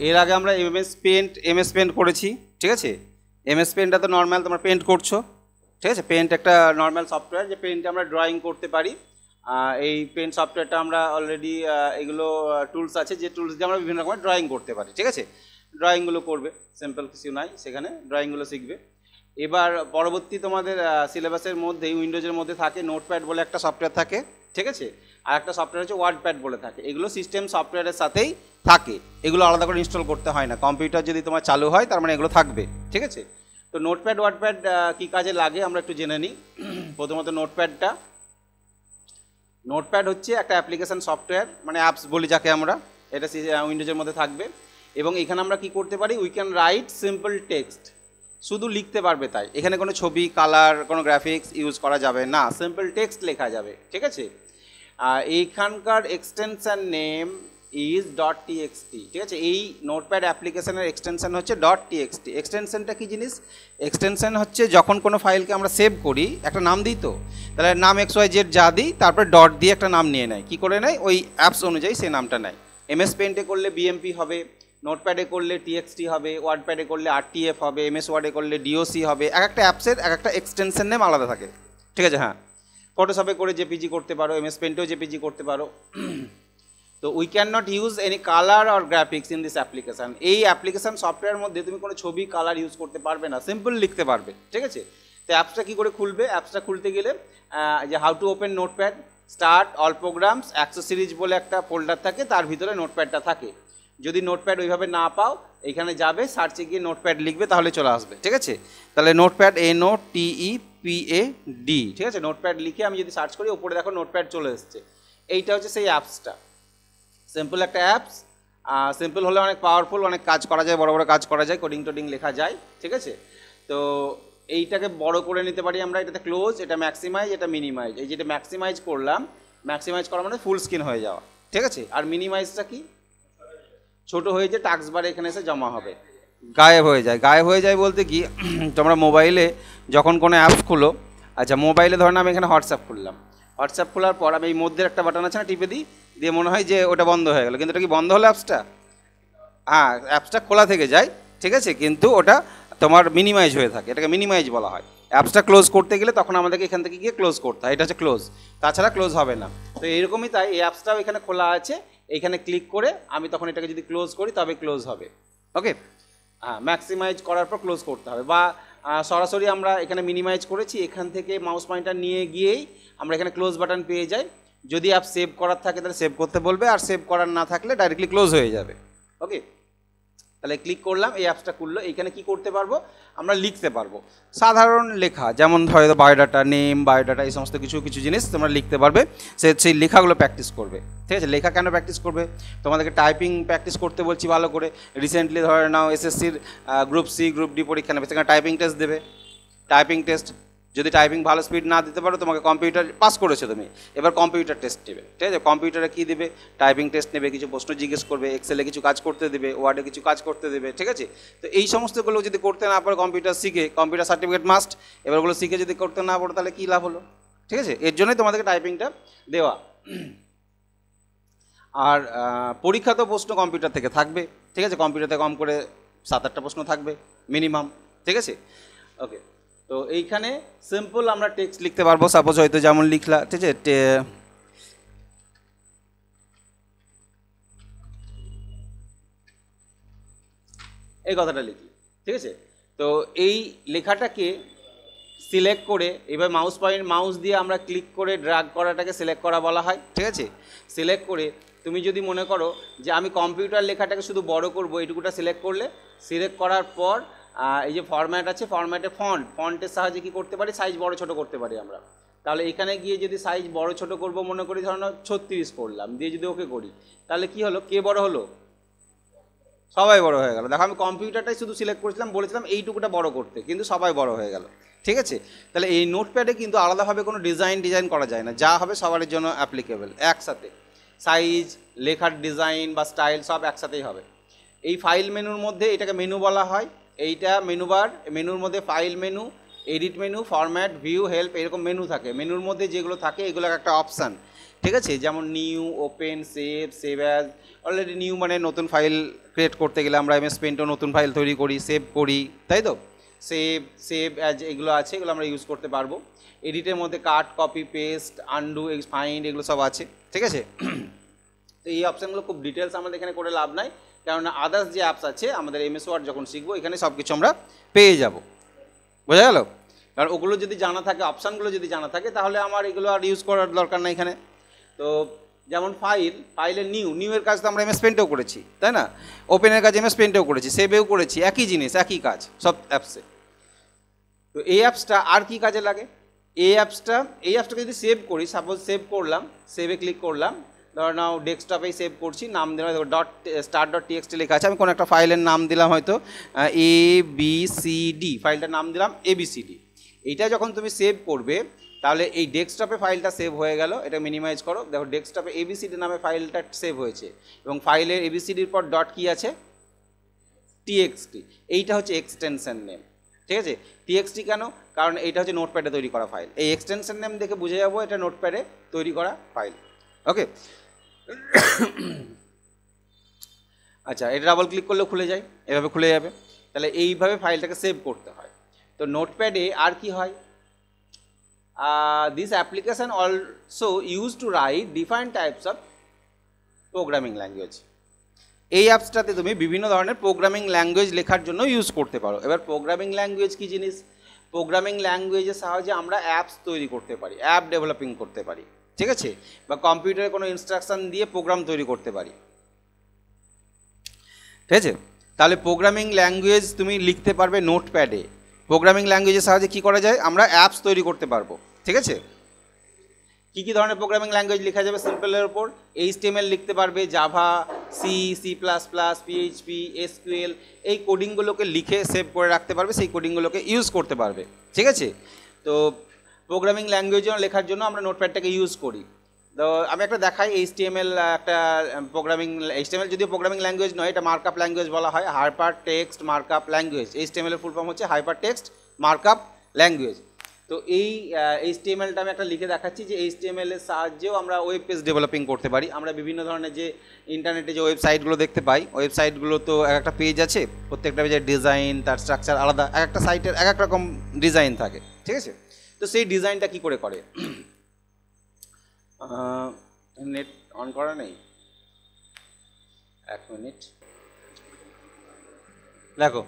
এর আগে আমরা এমএস পেন্ট করেছি, ঠিক আছে। এমএস পেন্টটা তো নর্মাল তোমরা পেন্ট করছো, ঠিক আছে। পেন্ট একটা নর্মাল সফটওয়্যার, যে পেন্টে আমরা ড্রয়িং করতে পারি। এই পেন্ট সফটওয়্যারটা আমরা অলরেডি এগুলো টুলস আছে, যে টুলস দিয়ে আমরা বিভিন্ন রকমের ড্রয়িং করতে পারি, ঠিক আছে। ড্রয়িংগুলো করবে, সিম্পল কিছু নাই, সেখানে ড্রয়িংগুলো শিখবে। এবার পরবর্তী তোমাদের সিলেবাসের মধ্যেই উইন্ডোজের মধ্যে থাকে নোটপ্যাড বলে একটা সফটওয়্যার থাকে, ঠিক আছে। আর একটা সফটওয়্যার হচ্ছে ওয়ার্ডপ্যাড বলে থাকে। এগুলো সিস্টেম সফটওয়্যারের সাথেই থাকে, এগুলো আলাদা করে ইনস্টল করতে হয় না। কম্পিউটার যদি তোমার চালু হয় তার মানে এগুলো থাকবে, ঠিক আছে। তো নোটপ্যাড ওয়ার্ডপ্যাড কী কাজে লাগে আমরা একটু জেনে নিই। প্রথমত নোটপ্যাড হচ্ছে একটা অ্যাপ্লিকেশান সফটওয়্যার, মানে অ্যাপস বলি যাকে আমরা। এটা উইন্ডোজের মধ্যে থাকবে এবং এখানে আমরা কি করতে পারি, we can write simple text, শুধু লিখতে পারবে তাই। এখানে কোনো ছবি, কালার, কোনো গ্রাফিক্স ইউজ করা যাবে না, সিম্পল টেক্সট লেখা যাবে, ঠিক আছে। এইখানকার এক্সটেনশন নেম ইজ .txt, ঠিক আছে। এই নোটপ্যাড অ্যাপ্লিকেশনের এক্সটেনশন হচ্ছে .txt। এক্সটেনশনটা কী জিনিস? এক্সটেনশন হচ্ছে যখন কোনো ফাইলকে আমরা সেভ করি, একটা নাম দিই, তো তাহলে নাম XYZ যা দিই, তারপরে ডট দিয়ে একটা নাম নিয়ে নেয়। কী করে নেয়? ওই অ্যাপস অনুযায়ী সেই নামটা নেয়। এমএস পেন্টে করলে BMP হবে, নোটপ্যাডে করলে TXT হবে, ওয়ার্ডপ্যাডে করলে RTF হবে, MS ওয়ার্ডে করলে DOC হবে। এক একটা অ্যাপসের এক একটা এক্সটেনশন নেম আলাদা থাকে, ঠিক আছে। হ্যাঁ, ফটোশপে করে জেপিজি করতে পারো, এমএস পেন্টেও জেপিজি করতে পারো। তো we can not use any colour or graphics in this application. এই অ্যাপ্লিকেশান সফটওয়্যারের মধ্যে তুমি কোনো ছবি, কালার ইউজ করতে পারবে না, সিম্পল লিখতে পারবে, ঠিক আছে। তো অ্যাপসটা কী করে খুলবে? অ্যাপসটা খুলতে গেলে যে how to open notepad, start, all programs, accessories বলে একটা ফোল্ডার থাকে, তার ভিতরে নোটপ্যাডটা থাকে। যদি নোটপ্যাড ওইভাবে না পাও, এইখানে যাবে, সার্চে গিয়ে নোটপ্যাড লিখবে, তাহলে চলে আসবে, ঠিক আছে। তাহলে নোটপ্যাড NOTEPAD, ঠিক আছে। নোটপ্যাড লিখে আমি যদি সার্চ করি, ওপরে দেখো নোটপ্যাড চলে এসছে। এইটা হচ্ছে সেই অ্যাপসটা, সিম্পল একটা অ্যাপস। সিম্পল হলে অনেক পাওয়ারফুল, অনেক কাজ করা যায়, বড় বড় কাজ করা যায়, কোডিং টোডিং লেখা যায়, ঠিক আছে। তো এইটাকে বড় করে নিতে পারি আমরা। এটাতে ক্লোজ, এটা ম্যাক্সিমাইজ, এটা মিনিমাইজ। এই যেটা ম্যাক্সিমাইজ করলাম, ম্যাক্সিমাইজ করা মানে ফুল স্ক্রিন হয়ে যাওয়া, ঠিক আছে। আর মিনিমাইজটা কি? ছোট হয়ে যে টাস্ক বারে এখানে এসে জমা হবে, গায়েব হয়ে যায়। গায়েব হয়ে যায় বলতে কি, তোমরা মোবাইলে যখন কোনো অ্যাপস খুলো, আচ্ছা মোবাইলে ধরো আমি এখানে হোয়াটসঅ্যাপ খুললাম, হোয়াটসঅ্যাপ খোলার পর আমি এই মধ্যের একটা বাটন আছে না, টিপে দিই, দিয়ে মনে হয় যে ওটা বন্ধ হয়ে গেল, কিন্তু ওটা কি বন্ধ হলো অ্যাপসটা? হ্যাঁ, অ্যাপসটা খোলা থেকে যায়, ঠিক আছে, কিন্তু ওটা তোমার মিনিমাইজ হয়ে থাকে, এটাকে মিনিমাইজ বলা হয়। অ্যাপসটা ক্লোজ করতে গেলে তখন আমাদেরকে এখান থেকে গিয়ে ক্লোজ করতে হয়, এটা হচ্ছে ক্লোজ, তাছাড়া ক্লোজ হবে না। তো এইরকমই তাই, এই অ্যাপসটাও এখানে খোলা আছে, এইখানে ক্লিক করে আমি তখন এটাকে যদি ক্লোজ করি তবে ক্লোজ হবে, ওকে। হ্যাঁ, ম্যাক্সিমাইজ করার পর ক্লোজ করতে হবে, বা সরাসরি আমরা এখানে মিনিমাইজ করেছি, এখান থেকে মাউস পয়েন্টার নিয়ে গিয়েই আমরা এখানে ক্লোজ বাটন পেয়ে যাই। যদি অ্যাপ সেভ করার থাকে তাহলে সেভ করতে বলবে, আর সেভ করার না থাকলে ডাইরেক্টলি ক্লোজ হয়ে যাবে, ওকে। তাহলে ক্লিক করলাম, এই অ্যাপসটা খুললো। এইখানে কি করতে পারবো? আমরা লিখতে পারবো সাধারণ লেখা, যেমন হয়তো বায়োডাটা, নেম, বায়োডাটা, এই সমস্ত কিছু জিনিস তোমরা লিখতে পারবে। সেই লেখাগুলো প্র্যাকটিস করবে, ঠিক আছে। লেখা কেন প্র্যাকটিস করবে? তোমাদেরকে টাইপিং প্র্যাকটিস করতে বলছি ভালো করে। রিসেন্টলি ধরে নাও SSCর গ্রুপ C, গ্রুপ D পরীক্ষা নেবে, সেখানে টাইপিং টেস্ট দেবে। টাইপিং টেস্ট যদি টাইপিং ভালো স্পিড না দিতে পারো, তোমাকে কম্পিউটার পাস করেছো তুমি, এবার কম্পিউটার টেস্ট নেবে, ঠিক আছে। কম্পিউটারে কী দেবে? টাইপিং টেস্ট নেবে, কিছু প্রশ্ন জিজ্ঞেস করবে, এক্সেলে কিছু কাজ করতে দেবে, ওয়ার্ডে কিছু কাজ করতে দেবে, ঠিক আছে। তো এই সমস্তগুলো যদি করতে না পারো, কম্পিউটার শিখে, কম্পিউটার সার্টিফিকেট মাস্ট, এবার ওগুলো শিখে যদি করতে না পারো তাহলে কী লাভ হলো, ঠিক আছে। এর জন্যই তোমাদেরকে টাইপিংটা দেওয়া। আর পরীক্ষা তো প্রশ্ন কম্পিউটার থেকে থাকবে, ঠিক আছে। কম্পিউটারে কম করে 7-8টা প্রশ্ন থাকবে মিনিমাম, ঠিক আছে, ওকে। তো এইখানে সিম্পল আমরা টেক্সট লিখতে পারবো, সাপোজ হয়তো যেমন লিখলা, ঠিক আছে, এই কথাটা লিখি, ঠিক আছে। তো এই লেখাটাকে সিলেক্ট করে এবার মাউস দিয়ে আমরা ক্লিক করে ড্র্যাগ করাটাকে সিলেক্ট করা বলা হয়, ঠিক আছে। সিলেক্ট করে তুমি যদি মনে করো যে আমি কম্পিউটার লেখাটাকে শুধু বড় করবো, এইটুকুটা সিলেক্ট করলে, সিলেক্ট করার পর এই যে ফরম্যাট আছে, ফরম্যাটে ফন্টের সাহায্যে কী করতে পারি? সাইজ বড় ছোট করতে পারি আমরা। তাহলে এখানে গিয়ে যদি সাইজ বড় ছোট করবো, মনে করি ধরো 36 করলাম, দিয়ে যদি ওকে করি, তাহলে কি হলো? কে বড় হলো? সবাই বড় হয়ে গেল। দেখো আমি কম্পিউটারটাই শুধু সিলেক্ট করেছিলাম, বলেছিলাম এইটুকুটা বড় করতে, কিন্তু সবাই বড় হয়ে গেল, ঠিক আছে। তাহলে এই নোটপ্যাডে কিন্তু আলাদাভাবে কোনো ডিজাইন করা যায় না, যা হবে সবার জন্য অ্যাপ্লিকেবল, একসাথে সাইজ, লেখার ডিজাইন বা স্টাইল সব একসাথেই হবে। এই ফাইল মেনুর মধ্যে এটাকে মেনু বলা হয়, এইটা মেনু বার। মেনুর মধ্যে file menu, edit menu, format, view, help, এরকম মেনু থাকে। মেনুর মধ্যে যেগুলো থাকে এগুলো একটা অপশান। ঠিক আছে, যেমন new, open, save, save as. Already new মানে নতুন ফাইল ক্রিয়েট করতে গেলে আমরা এমএস পেন্টও নতুন ফাইল তৈরি করি, সেভ করি, তাই তো। সেভ, সেভ অ্যাজ এগুলো আছে, এগুলো আমরা ইউজ করতে পারবো। এডিটের মধ্যে কাট, কপি, পেস্ট, আনডু, ফাইন্ড এগুলো সব আছে, ঠিক আছে। তো এই অপশানগুলো খুব ডিটেলস আমাদের এখানে করে লাভ নাই, কেননা আদার্স যে অ্যাপস আছে আমাদের এমএস ওয়ার্ড যখন শিখবো এখানে সব কিছু আমরা পেয়ে যাব, বোঝা গেল। কারণ ওগুলো যদি জানা থাকে, অপশানগুলো যদি জানা থাকে, তাহলে আমার এগুলো আর ইউজ করার দরকার নাই এখানে। তো যেমন ফাইলের নিউয়ের কাজ তো আমরা এমএস পেন্টেও করেছি, তাই না। ওপেনের কাজ এমএস পেন্টেও করেছি, সেভেও করেছি, একই জিনিস, একই কাজ সব অ্যাপসে। তো এই অ্যাপসটা আর কি কাজে লাগে, এই অ্যাপসটাকে যদি সেভ করি, সাপোজ সেভ করলাম, সেভে ক্লিক করলাম, ধরো নাও ডেস্কটপেই সেভ করছি, নাম দিলাম .start.txt লেখা আছে, আমি কোনো একটা ফাইলের নাম দিলাম হয়তো ABCD, ফাইলটার নাম দিলাম ABCD। এইটা যখন তুমি সেভ করবে তাহলে এই ডেস্কটপে ফাইলটা সেভ হয়ে গেল। এটা মিনিমাইজ করো, দেখো ডেস্কটপে ABCD নামে ফাইলটা সেভ হয়েছে, এবং ফাইলের ABCDর পর ডট কি আছে, TXT। এইটা হচ্ছে এক্সটেনশন নেম, ঠিক আছে। TXT কেন, কারণ এইটা হচ্ছে নোটপ্যাডে তৈরি করা ফাইল। এই এক্সটেনশন নেম দেখে বুঝে যাবো এটা নোটপ্যাডে তৈরি করা ফাইল, ওকে। আচ্ছা, এটা ডাবল ক্লিক করলে খুলে যায়, এভাবে খুলে যাবে। তাহলে এইভাবে ফাইলটাকে সেভ করতে হয়। তো নোটপ্যাডে আর কি হয়, this application also use to right different types of programming language. এই অ্যাপসটাতে তুমি বিভিন্ন ধরনের প্রোগ্রামিং ল্যাঙ্গুয়েজ লেখার জন্য ইউজ করতে পারো। এবার প্রোগ্রামিং ল্যাঙ্গুয়েজ কী জিনিস, প্রোগ্রামিং ল্যাঙ্গুয়েজের সাহায্যে আমরা অ্যাপস তৈরি করতে পারি, অ্যাপ ডেভেলপিং করতে পারি, ঠিক আছে, বা কম্পিউটারে কোনো ইনস্ট্রাকশান দিয়ে প্রোগ্রাম তৈরি করতে পারি, ঠিক আছে। তাহলে প্রোগ্রামিং ল্যাঙ্গুয়েজ তুমি লিখতে পারবে নোটপ্যাডে। প্রোগ্রামিং ল্যাঙ্গুয়েজের সাহায্যে কী করা যায়, আমরা অ্যাপস তৈরি করতে পারবো, ঠিক আছে। কী কী ধরনের প্রোগ্রামিং ল্যাঙ্গুয়েজ লেখা যাবে সিম্পলের ওপর, HTML লিখতে পারবে, জাভা, C++, PHP, SQL, এই কোডিংগুলোকে লিখে সেভ করে রাখতে পারবে, সেই কোডিংগুলোকে ইউজ করতে পারবে, ঠিক আছে। তো প্রোগ্রামিং ল্যাঙ্গুয়েজ লেখার জন্য আমরা নোটপ্যাডটাকে ইউজ করি। তো আমি একটা দেখাই, HTML একটা প্রোগ্রামিং, HTML যদিও প্রোগ্রামিং ল্যাঙ্গুয়েজ নয়, এটা মার্কআপ ল্যাঙ্গুয়েজ বলা হয়, hyper text markup language. HTML এর ফুল ফর্ম হচ্ছে হাইপার টেক্সট মার্কআপ ল্যাঙ্গুয়েজ। তো এই HTMLটা আমি একটা লিখে দেখাচ্ছি যে HTML এর সাহায্যেও আমরা ওয়েব পেজ ডেভেলপিং করতে পারি। আমরা বিভিন্ন ধরনের যে ইন্টারনেটে যে ওয়েবসাইটগুলো দেখতে পাই, ওয়েবসাইটগুলো তো এক একটা পেজ আছে, প্রত্যেকটা পেজের ডিজাইন, তার স্ট্রাকচার আলাদা, এক একটা সাইটের এক এক রকম ডিজাইন থাকে, ঠিক আছে। তো সেই ডিজাইনটা কী করে করে, নেট অন করা নেই, এক মিনিট, দেখো।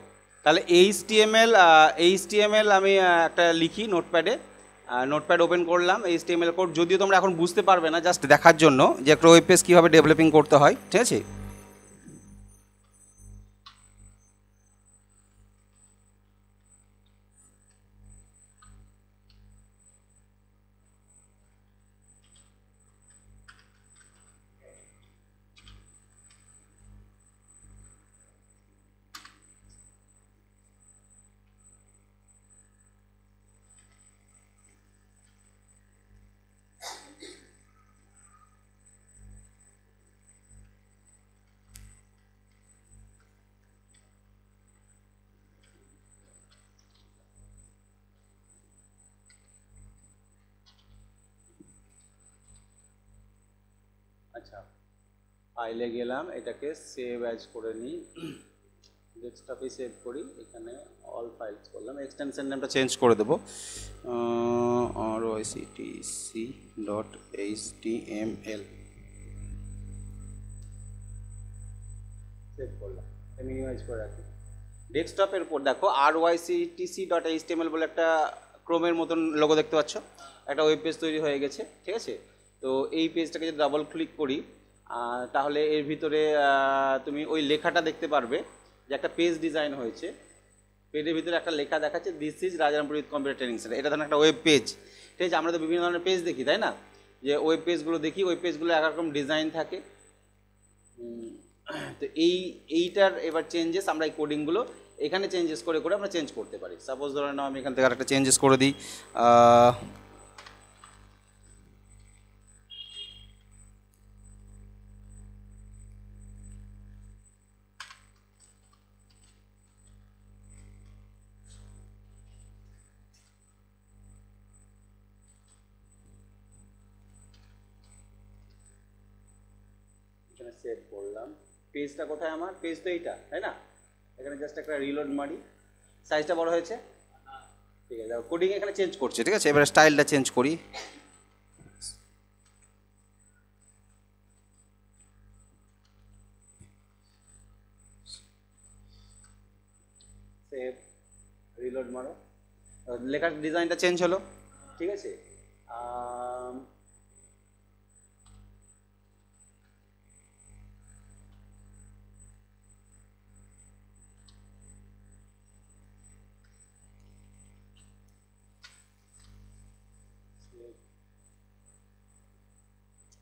তাহলে HTML আমি একটা লিখি নোটপ্যাডে, নোটপ্যাড ওপেন করলাম, HTML কোড, যদিও তোমরা এখন বুঝতে পারবে না, জাস্ট দেখার জন্য যে একটা ওয়েব পেজ কীভাবে ডেভেলপিং করতে হয়, ঠিক আছে। আচ্ছা, ফাইলে গেলাম, এটাকে সেভ অ্যাজ করে নিই, ডেস্কটপে সেভ করি, এখানে অল ফাইলস করলাম, এক্সটেনশন নেমটা চেঞ্জ করে দেবো, RYCTC.HTML সেভ করলাম, মিনিমাইজ করে রাখি। ডেস্কটপের উপর দেখো RYCTC.HTML বলে একটা ক্রোমের মতন লোগো দেখতে পাচ্ছ, একটা ওয়েব পেজ তৈরি হয়ে গেছে, ঠিক আছে। তো এই পেজটাকে যদি ডাবল ক্লিক করি তাহলে এর ভিতরে তুমি ওই লেখাটা দেখতে পারবে যে একটা পেজ ডিজাইন হয়েছে, পেজের ভিতরে একটা লেখা দেখাচ্ছে, this is Rajarampur with computer training centre. এটা ধরুন একটা ওয়েব পেজ, ঠিক আছে। আমরা তো বিভিন্ন ধরনের পেজ দেখি, তাই না, যে ওয়েব পেজগুলো দেখি, ওয়েব পেজগুলো এক রকম ডিজাইন থাকে। তো এইটার এবার চেঞ্জেস আমরা এই কোডিংগুলো এখানে চেঞ্জেস করে করে আমরা চেঞ্জ করতে পারি। সাপোজ ধরে নাও আমি এখান থেকে আরেকটা চেঞ্জেস করে দিই, এখানে সেভ করলাম। পেজটা কোথায় আমার? পেজ তো এইটা, তাই না? এখানে জাস্ট একটা রিলোড মারি। সাইজটা বড় হয়েছে, ঠিক আছে। কোডিং এখানে চেঞ্জ করছে, ঠিক আছে। এবারে স্টাইলটা চেঞ্জ করি। সেভ, রিলোড মারো, লেখার ডিজাইনটা চেঞ্জ হলো, ঠিক আছে।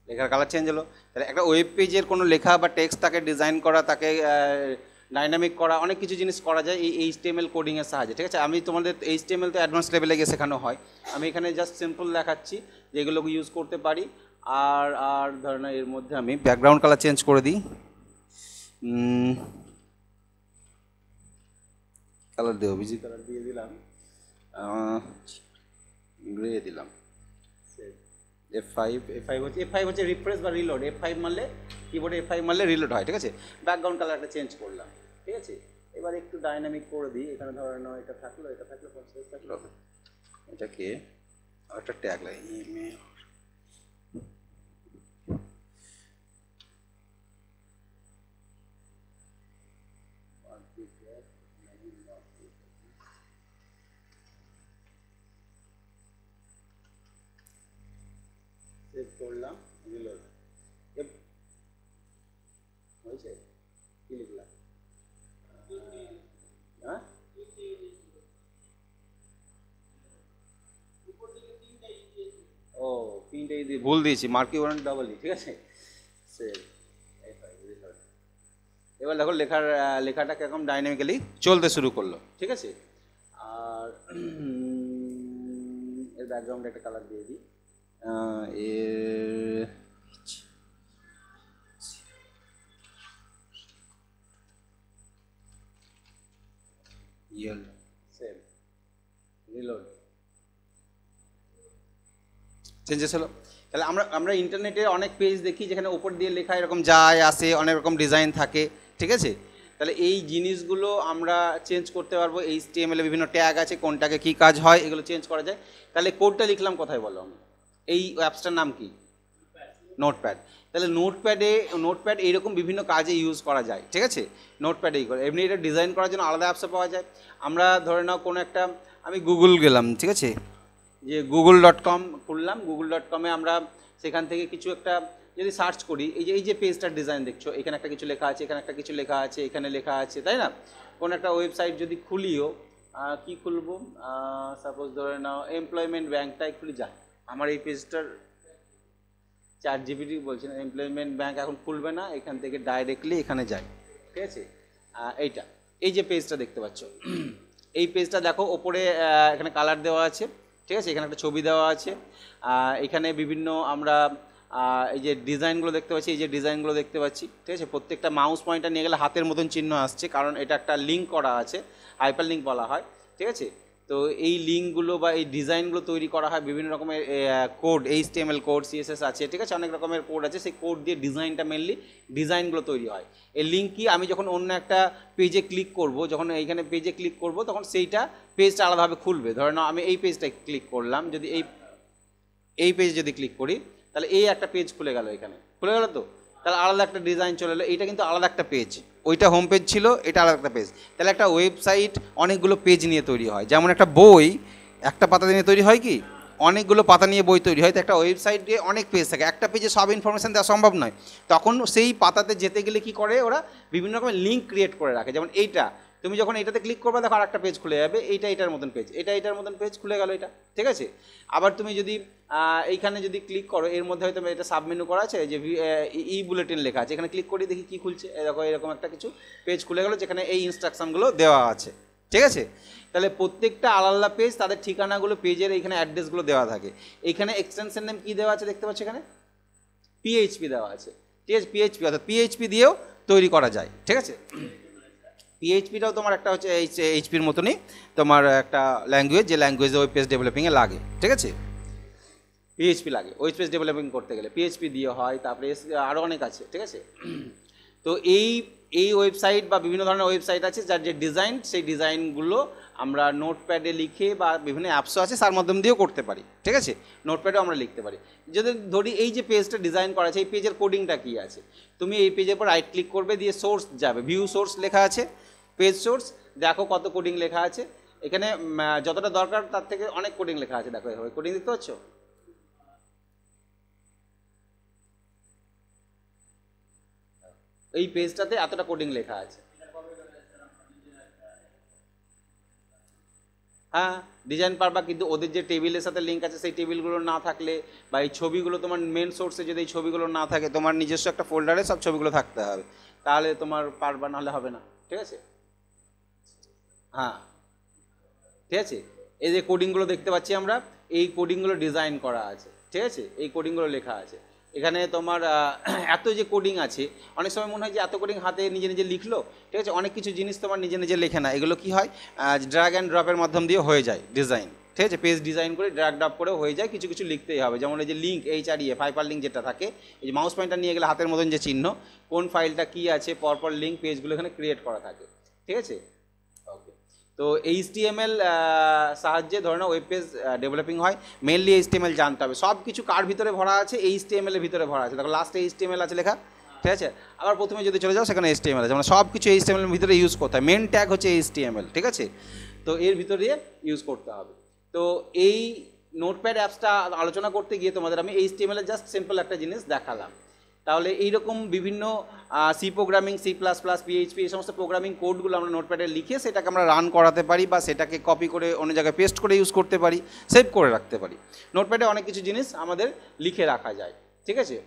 লেখার কালার চেঞ্জ হলো। তাহলে একটা ওয়েব পেজের কোনো লেখা বা টেক্সট তাকে ডিজাইন করা, তাকে ডাইনামিক করা, অনেক কিছু জিনিস করা যায় এই এইচটিএমএল কোডিংয়ের সাহায্যে, ঠিক আছে। আমি তোমাদের এইচটিএমএল তো অ্যাডভান্স লেভেলে গিয়ে শেখানো হয়, আমি এখানে জাস্ট সিম্পল দেখাচ্ছি যে এগুলোকে ইউজ করতে পারি। আর আর ধরো না, এর মধ্যে আমি ব্যাকগ্রাউন্ড কালার চেঞ্জ করে দিই, কালার দেবো, বিজি কালার দিয়ে দিলাম, গ্রে দিলাম। F5 হচ্ছে রিফ্রেশ বা রিলোড। F5 মারলে, কিবোর্ডে F5 মারলে রিলোড হয়, ঠিক আছে। ব্যাকগ্রাউন্ড কালারটা চেঞ্জ করলাম, ঠিক আছে। এবার একটু ডাইনামিক করে দিই। এখানে ধরো এটা থাকলো, এটা থাকলো, কনসেপ্ট থাকলো, এটাকে একটা ট্যাগ লাগে, ইমেল। সেভ করলাম, রিলোড হয়েছে। কি লিখলাম? হ্যাঁ, ও তিনটে ভুল দিয়েছি, মার্কি ওয়ান ডাবল ই, ঠিক আছে। সেভ, এবার দেখো লেখাটা কিরকম ডাইনামিক্যালি চলতে শুরু করলো, ঠিক আছে। আর এর ব্যাকগ্রাউন্ডে একটা কালার দিয়ে দিই, এর ইয়েলো। সেভ, রিলোড, চেঞ্জেস হলো। তাহলে আমরা ইন্টারনেটে অনেক পেজ দেখি যেখানে ওপর দিয়ে লেখা এরকম যায় আসে, অনেক রকম ডিজাইন থাকে, ঠিক আছে। তাহলে এই জিনিসগুলো আমরা চেঞ্জ করতে পারবো। এইচটিএমএল এ বিভিন্ন ট্যাগ আছে, কোনটাকে কী কাজ হয় এগুলো চেঞ্জ করা যায়। তাহলে কোডটা লিখলাম কোথায় বলো? আমি এই অ্যাপসটার নাম কি? নোটপ্যাড। তাহলে নোটপ্যাড এইরকম বিভিন্ন কাজে ইউজ করা যায়, ঠিক আছে। নোটপ্যাডে এই করে, এমনি এটা ডিজাইন করার জন্য আলাদা অ্যাপসও পাওয়া যায়। আমরা ধরে নাও কোনো একটা, আমি গুগল গেলাম, ঠিক আছে, যে google.com খুললাম। google.com-এ আমরা সেখান থেকে কিছু একটা যদি সার্চ করি, এই যে পেজটার ডিজাইন দেখছো, এখানে একটা কিছু লেখা আছে, এখানে একটা কিছু লেখা আছে, এখানে লেখা আছে, তাই না? কোনো একটা ওয়েবসাইট যদি খুলিও, কি খুলবো, সাপোজ ধরে নাও এমপ্লয়মেন্ট ব্যাঙ্কটাই খুলি। যা, আমার এই পেজটার ChatGPT বলছি না, এমপ্লয়মেন্ট ব্যাঙ্ক এখন খুলবে না, এখান থেকে ডাইরেক্টলি এখানে যাই, ঠিক আছে। এইটা, এই যে পেজটা দেখতে পাচ্ছ, এই পেজটা দেখো ওপরে এখানে কালার দেওয়া আছে, ঠিক আছে। এখানে একটা ছবি দেওয়া আছে, এখানে বিভিন্ন আমরা এই যে ডিজাইনগুলো দেখতে পাচ্ছি, এই যে ডিজাইনগুলো দেখতে পাচ্ছি, ঠিক আছে। প্রত্যেকটা মাউস পয়েন্টার নিয়ে গেলে হাতের মতন চিহ্ন আসছে, কারণ এটা একটা লিঙ্ক করা আছে, হাইপার লিঙ্ক বলা হয়, ঠিক আছে। তো এই লিঙ্কগুলো বা এই ডিজাইনগুলো তৈরি করা হয় বিভিন্ন রকমের কোড, HTML কোড, CSS আছে, ঠিক আছে, অনেক রকমের কোড আছে। সেই কোড দিয়ে ডিজাইনটা মেনলি ডিজাইনগুলো তৈরি হয়। এই লিঙ্ক কি, আমি যখন অন্য একটা পেজে ক্লিক করব, যখন এইখানে পেজে ক্লিক করব, তখন সেইটা পেজটা আলাদাভাবে খুলবে। ধরে নাও আমি এই পেজটা ক্লিক করলাম, যদি এই পেজে যদি ক্লিক করি, তাহলে এই একটা পেজ খুলে গেল, এখানে খুলে গেল। তো তাহলে আলাদা একটা ডিজাইন চলে এলো, এইটা কিন্তু আলাদা একটা পেজ, ওইটা হোম পেজ ছিল, এটা আলাদা একটা পেজ। তাহলে একটা ওয়েবসাইট অনেকগুলো পেজ নিয়ে তৈরি হয়। যেমন একটা বই একটা পাতা নিয়ে তৈরি হয়, কি অনেকগুলো পাতা নিয়ে বই তৈরি হয়। তো একটা ওয়েবসাইট দিয়ে অনেক পেজ থাকে, একটা পেজে সব ইনফরমেশান দেওয়া সম্ভব নয়। তখন সেই পাতাতে যেতে গেলে কি করে, ওরা বিভিন্ন রকমের লিঙ্ক ক্রিয়েট করে রাখে। যেমন এইটা, তুমি যখন এটাতে ক্লিক করবে, দেখো আর একটা পেজ খুলে যাবে, এটার মতন পেজ, এটার মতন পেজ খুলে গেল, এটা, ঠিক আছে। আবার তুমি যদি এইখানে যদি ক্লিক করো, এর মধ্যে হয়তো এটা সাবমেনু করা আছে, যে ই বুলেটিন লেখা আছে, এখানে ক্লিক করি, দেখি কি খুলছে, দেখো এরকম একটা কিছু পেজ খুলে গেলো, যেখানে এই ইনস্ট্রাকশনগুলো দেওয়া আছে, ঠিক আছে। তাহলে প্রত্যেকটা আলাদা পেজ, তাদের ঠিকানাগুলো, পেজের এইখানে অ্যাড্রেসগুলো দেওয়া থাকে। এইখানে এক্সটেনশন নেম কী দেওয়া আছে দেখতে পাচ্ছ, এখানে PHP দেওয়া আছে, ঠিক আছে। PHP অর্থাৎ PHP দিয়েও তৈরি করা যায়, ঠিক আছে। PHPটাও তোমার একটা হচ্ছে HPর মতনই তোমার একটা ল্যাঙ্গুয়েজ, যে ল্যাঙ্গুয়েজে ওই পেজ ডেভেলপিংয়ে লাগে, ঠিক আছে। পিএইচপি লাগে ওয়েব পেজ ডেভেলপিং করতে গেলে, পিএইচপি দিয়ে হয়, তারপরে আরও অনেক আছে, ঠিক আছে। তো এই ওয়েবসাইট বা বিভিন্ন ধরনের ওয়েবসাইট আছে যার যে ডিজাইন, সেই ডিজাইনগুলো আমরা নোটপ্যাডে লিখে বা বিভিন্ন অ্যাপসও আছে তার মাধ্যম দিয়েও করতে পারি, ঠিক আছে। নোটপ্যাডেও আমরা লিখতে পারি। যদি ধরি এই যে পেজটা ডিজাইন করা আছে, এই পেজের কোডিংটা কী আছে, তুমি এই পেজের পর রাইট ক্লিক করবে, দিয়ে সোর্স যাবে, ভিউ সোর্স লেখা আছে, পেজ সোর্স, দেখো কত কোডিং লেখা আছে। এখানে যতটা দরকার তার থেকে অনেক কোডিং লেখা আছে, দেখো এভাবে কোডিং দেখতে পাচ্ছ। এই পেজটাতে এতটা কোডিং লেখা আছে। হ্যাঁ, ডিজাইন পারবা, কিন্তু ওদের যে টেবিলের সাথে লিঙ্ক আছে সেই টেবিলগুলো না থাকলে, বা এই ছবিগুলো তোমার মেন সোর্সে যদি এই ছবিগুলো না থাকে, তোমার নিজস্ব একটা ফোল্ডারে সব ছবিগুলো থাকতে হবে, তাহলে তোমার পারবা, নাহলে হবে না, ঠিক আছে। হ্যাঁ, ঠিক আছে। এই যে কোডিংগুলো দেখতে পাচ্ছি আমরা, এই কোডিংগুলো ডিজাইন করা আছে, ঠিক আছে, এই কোডিংগুলো লেখা আছে। এখানে তোমার এত যে কোডিং আছে, অনেক সময় মনে হয় যে এত কোডিং হাতে নিজে নিজে লিখলো, ঠিক আছে। অনেক কিছু জিনিস তোমার নিজে নিজে লেখে না, এগুলো কি হয়, ড্র্যাগ অ্যান্ড ড্রপের মাধ্যম দিয়ে হয়ে যায় ডিজাইন, ঠিক আছে। পেজ ডিজাইন করে ড্র্যাগ ড্রপ করেও হয়ে যায়, কিছু কিছু লিখতেই হবে। যেমন এই যে লিঙ্ক, HREF হাইপার লিঙ্ক যেটা থাকে, এই যে মাউস পয়েন্টার নিয়ে গেলে হাতের মতন যে চিহ্ন, কোন ফাইলটা কী আছে, পরপর লিঙ্ক পেজগুলো এখানে ক্রিয়েট করা থাকে, ঠিক আছে। ওকে, তো HTML সাহায্যে ধরে নাও ওয়েব পেজ ডেভেলপিং হয়। মেনলি HTML জানতে হবে, সব কিছু কার ভিতরে ভরা আছে, HTML এর ভিতরে ভরা আছে। দেখো লাস্টে HTML আছে লেখা, ঠিক আছে। আবার প্রথমে যদি চলে যাও সেখানে HTML আছে, মানে সব কিছু HTML এর ভিতরে ইউজ করতে হয়। মেন ট্যাগ হচ্ছে HTML, ঠিক আছে। তো এর ভিতরে দিয়ে ইউজ করতে হবে। তো এই নোটপ্যাড অ্যাপসটা আলোচনা করতে গিয়ে তোমাদের আমি HTML এর জাস্ট সিম্পল একটা জিনিস দেখালাম। তাহলে এইরকম বিভিন্ন সি প্রোগ্রামিং, C++, PHP এই সমস্ত প্রোগ্রামিং কোডগুলো আমরা নোটপ্যাডে লিখে সেটাকে আমরা রান করাতে পারি, বা সেটাকে কপি করে অন্য জায়গায় পেস্ট করে ইউজ করতে পারি, সেভ করে রাখতে পারি। নোটপ্যাডে অনেক কিছু জিনিস আমাদের লিখে রাখা যায়, ঠিক আছে।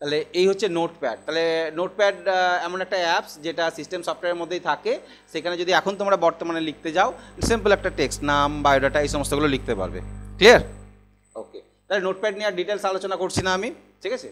তাহলে এই হচ্ছে নোটপ্যাড। তাহলে নোটপ্যাড এমন একটা অ্যাপস যেটা সিস্টেম সফটওয়্যারের মধ্যেই থাকে। সেখানে যদি এখন তোমরা বর্তমানে লিখতে যাও, সিম্পল একটা টেক্সট, নাম, বায়োডাটা, এই সমস্তগুলো লিখতে পারবে। ক্লিয়ার? ওকে, তাহলে নোটপ্যাড নিয়ে আর ডিটেলস আলোচনা করছি না আমি, ঠিক আছে।